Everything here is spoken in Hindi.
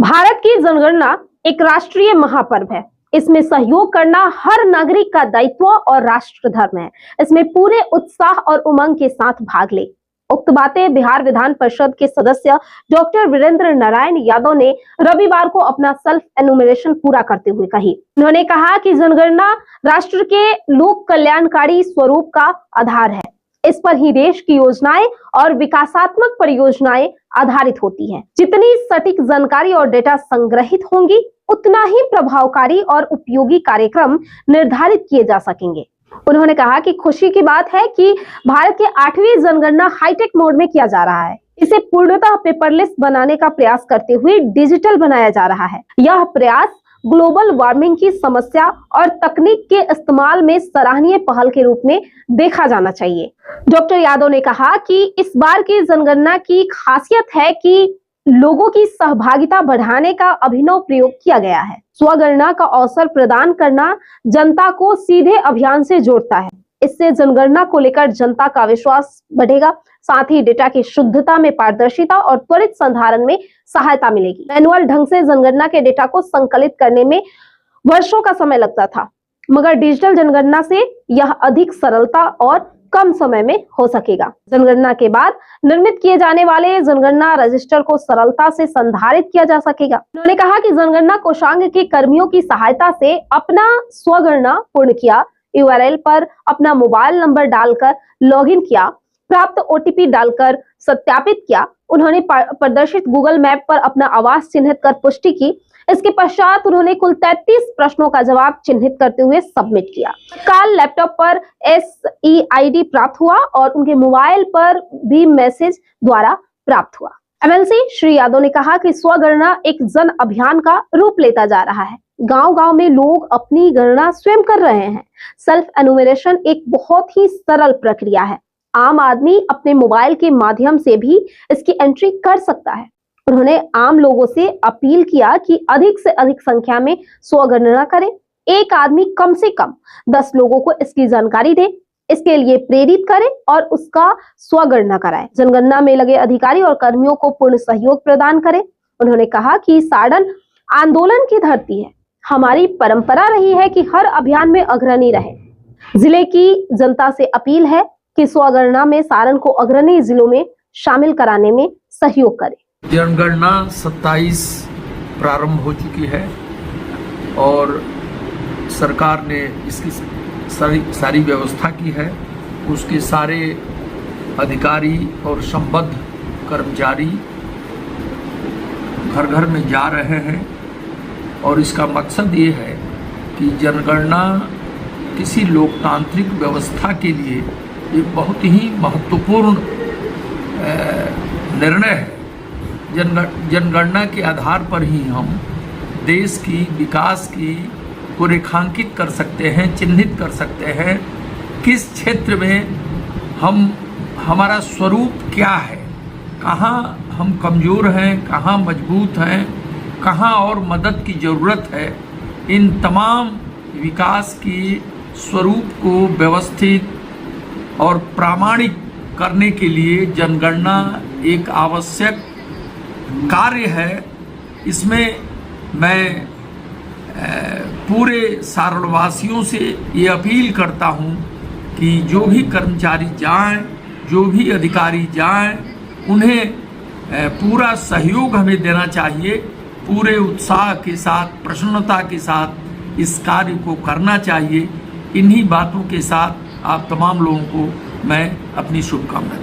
भारत की जनगणना एक राष्ट्रीय महापर्व है। इसमें सहयोग करना हर नागरिक का दायित्व और राष्ट्र धर्म है। इसमें पूरे उत्साह और उमंग के साथ भाग ले। उक्त बातें बिहार विधान परिषद के सदस्य डॉक्टर वीरेंद्र नारायण यादव ने रविवार को अपना सेल्फ एनुमरेशन पूरा करते हुए कही। उन्होंने कहा कि जनगणना राष्ट्र के लोक कल्याणकारी स्वरूप का आधार है। इस पर ही देश की योजनाएं और विकासात्मक परियोजनाएं आधारित होती हैं। जितनी सटीक जानकारी और डेटा संग्रहित होंगी, उतना ही प्रभावकारी और उपयोगी कार्यक्रम निर्धारित किए जा सकेंगे। उन्होंने कहा कि खुशी की बात है कि भारत की 8वीं जनगणना हाईटेक मोड में किया जा रहा है। इसे पूर्णतः पेपरलेस बनाने का प्रयास करते हुए डिजिटल बनाया जा रहा है। यह प्रयास ग्लोबल वार्मिंग की समस्या और तकनीक के इस्तेमाल में सराहनीय पहल के रूप में देखा जाना चाहिए। डॉक्टर यादव ने कहा कि इस बार की जनगणना की खासियत है कि लोगों की सहभागिता बढ़ाने का अभिनव प्रयोग किया गया है। स्वगणना का अवसर प्रदान करना जनता को सीधे अभियान से जोड़ता है। इससे जनगणना को लेकर जनता का विश्वास बढ़ेगा। साथ ही डेटा की शुद्धता में पारदर्शिता और त्वरित संधारण में सहायता मिलेगी। मैनुअल ढंग से जनगणना के डेटा को संकलित करने में वर्षों का समय लगता था, मगर डिजिटल जनगणना से यह अधिक सरलता और कम समय में हो सकेगा। जनगणना के बाद निर्मित किए जाने वाले जनगणना रजिस्टर को सरलता से संधारित किया जा सकेगा। उन्होंने कहा कि जनगणना कोषांग के कर्मियों की सहायता से अपना स्वगणना पूर्ण किया, URL पर अपना मोबाइल नंबर डालकर लॉगिन किया, प्राप्त OTP डालकर सत्यापित किया। उन्होंने प्रदर्शित गूगल मैप पर अपना आवास चिन्हित कर पुष्टि की। इसके पश्चात उन्होंने कुल 33 प्रश्नों का जवाब चिन्हित करते हुए सबमिट किया। तत्काल लैपटॉप पर SEID प्राप्त हुआ और उनके मोबाइल पर भी मैसेज द्वारा प्राप्त हुआ। MLC श्री यादव ने कहा कि स्वगणना एक जन अभियान का रूप लेता जा रहा है। गांव-गांव में लोग अपनी गणना स्वयं कर रहे हैं। सेल्फ एनुमरेशन एक बहुत ही सरल प्रक्रिया है। आम आदमी अपने मोबाइल के माध्यम से भी इसकी एंट्री कर सकता है। उन्होंने आम लोगों से अपील किया कि अधिक से अधिक संख्या में स्वगणना करें। एक आदमी कम से कम 10 लोगों को इसकी जानकारी दे, इसके लिए प्रेरित करें और उसका स्वगणना कराएं। जनगणना में लगे अधिकारी और कर्मियों को पूर्ण सहयोग प्रदान करें। उन्होंने कहा कि सारण आंदोलन की धरती है। हमारी परंपरा रही है कि हर अभियान में अग्रणी रहे। जिले की जनता से अपील है कि स्वगणना में सारण को अग्रणी जिलों में शामिल कराने में सहयोग करें। जनगणना 27 प्रारंभ हो चुकी है और सरकार ने इसकी सारी व्यवस्था की है। उसके सारे अधिकारी और संबद्ध कर्मचारी घर घर में जा रहे हैं और इसका मकसद ये है कि जनगणना किसी लोकतांत्रिक व्यवस्था के लिए एक बहुत ही महत्वपूर्ण निर्णय है। जनगणना के आधार पर ही हम देश की विकास की को रेखांकित कर सकते हैं, चिन्हित कर सकते हैं किस क्षेत्र में हमारा स्वरूप क्या है, कहाँ हम कमज़ोर हैं, कहाँ मजबूत हैं, कहाँ और मदद की ज़रूरत है। इन तमाम विकास की स्वरूप को व्यवस्थित और प्रामाणिक करने के लिए जनगणना एक आवश्यक कार्य है। इसमें मैं पूरे सारणवासियों से ये अपील करता हूँ कि जो भी कर्मचारी जाएं, जो भी अधिकारी जाएं, उन्हें पूरा सहयोग हमें देना चाहिए। पूरे उत्साह के साथ, प्रसन्नता के साथ इस कार्य को करना चाहिए। इन्हीं बातों के साथ आप तमाम लोगों को मैं अपनी शुभकामनाएं देता हूं।